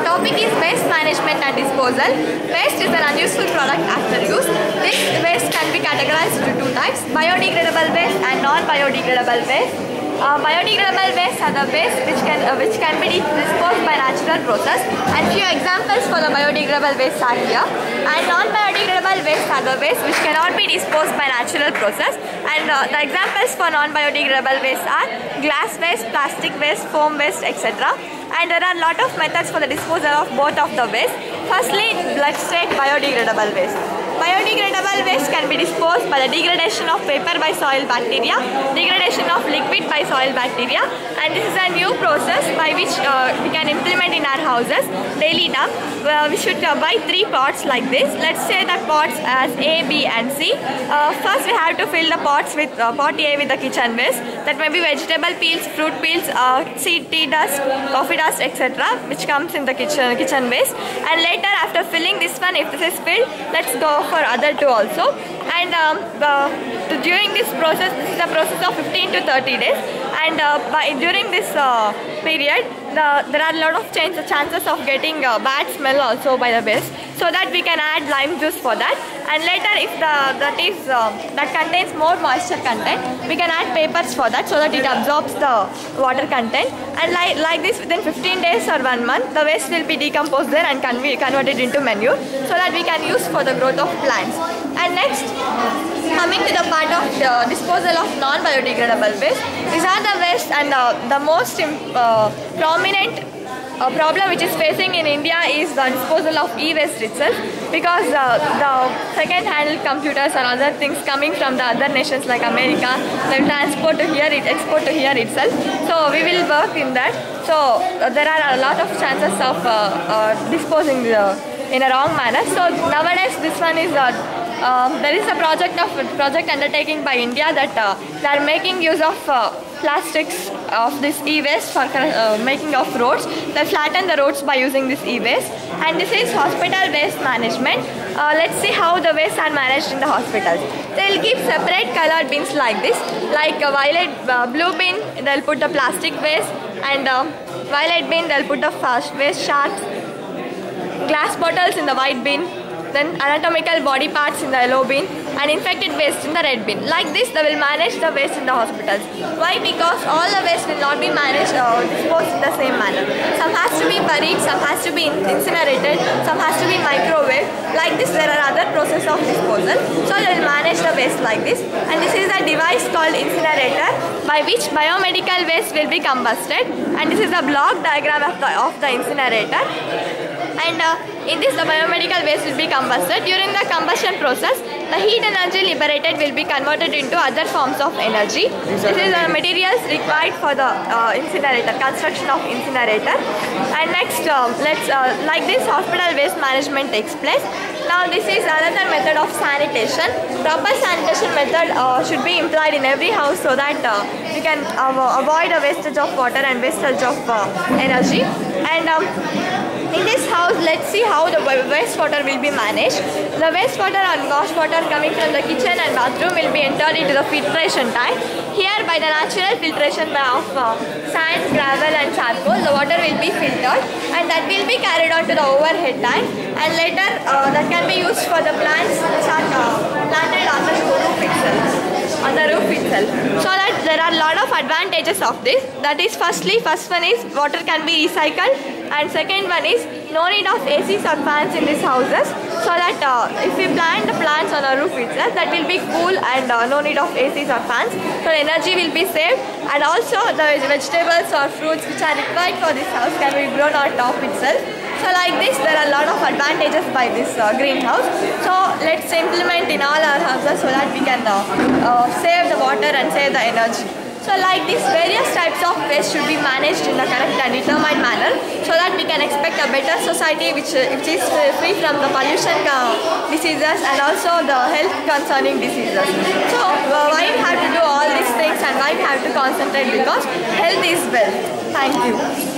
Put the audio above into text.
topic is waste management and disposal. Waste is an unuseful product after use. This waste can be categorized into two types: biodegradable waste and non-biodegradable waste. Biodegradable waste are the waste which can be disposed by natural process, and few examples for the biodegradable waste are here. And non-biodegradable waste are the waste which cannot be disposed by natural process, and the examples for non-biodegradable waste are glass waste, plastic waste, foam waste, etc. And there are a lot of methods for the disposal of both of the waste. Firstly, let's take biodegradable waste. Biodegradable waste can be disposed by the degradation of paper by soil bacteria, degradation of liquid by soil bacteria, and this is a new process by which we can implement in our houses daily dump. We should buy 3 pots like this. Let's say the pots as A, B and C. First we have to fill the pots with pot A with the kitchen waste. That may be vegetable peels, fruit peels, tea dust, coffee dust, etc. which comes in the kitchen waste. And later, after filling this one, if this is filled, let's go for other two also. And during this process, this is a process of 15 to 30 days, and during this period there are a lot of chances of getting bad smell also by the waste, so that we can add lime juice for that. And later, if that contains more moisture content, we can add papers for that, so that it absorbs the water content. And like this, within 15 days or 1 month, the waste will be decomposed there and can be converted into manure, so that we can use for the growth of plants. And next, coming to the part of the disposal of non-biodegradable waste, these are the waste, and the most prominent problem which is facing in India is the disposal of e-waste itself, because the second-hand computers and other things coming from the other nations like America, they will export to here itself. So we will work in that. So there are a lot of chances of disposing in a wrong manner. So nowadays this one is there is a project undertaking by India that they are making use of plastics of this e-waste for making of roads. They flatten the roads by using this e-waste. And this is hospital waste management. Let's see how the waste are managed in the hospitals. They will keep separate colored bins like this, like a blue bin they will put the plastic waste, and violet bin they will put the fast waste, sharps, glass bottles in the white bin, then anatomical body parts in the yellow bin, and infected waste in the red bin. Like this, they will manage the waste in the hospitals. Why? Because all the waste will not be managed or disposed in the same manner. Some has to be buried, some has to be incinerated, some has to be microwaved. Like this, there are other processes of disposal. So they will manage the waste like this. And this is a device called incinerator, by which biomedical waste will be combusted. And this is a block diagram of the incinerator. And in this, the biomedical waste will be combusted. During the combustion process, the heat energy liberated will be converted into other forms of energy. This is the materials required for the incinerator, construction of incinerator. And next, like this, hospital waste management takes place. Now this is another method of sanitation. Proper sanitation method should be employed in every house, so that we can avoid a wastage of water and wastage of energy. And in this house, let's see how the wastewater will be managed. The wastewater and wastewater coming from the kitchen and bathroom will be entered into the filtration tank. Here, by the natural filtration of sand, gravel and charcoal, the water will be filtered, and that will be carried on to the overhead tank, and later that can be used for the plants which are planted on the roof itself. So that there are a lot of advantages of this. That is, first one is water can be recycled, and second one is no need of ACs or fans in these houses, so that if we plant the plants on a roof itself, that will be cool, and no need of ACs or fans, so energy will be saved. And also the vegetables or fruits which are required for this house can be grown on top itself. So like this, there are a lot of advantages by this greenhouse. So let's implement in all our houses, so that we can save the water and save the energy. So like this, various types of waste should be managed in a correct and determined manner, so that we can expect a better society which is free from the pollution diseases and also the health concerning diseases. So why we have to do all these things, and why we have to concentrate? Because health is wealth. Thank you.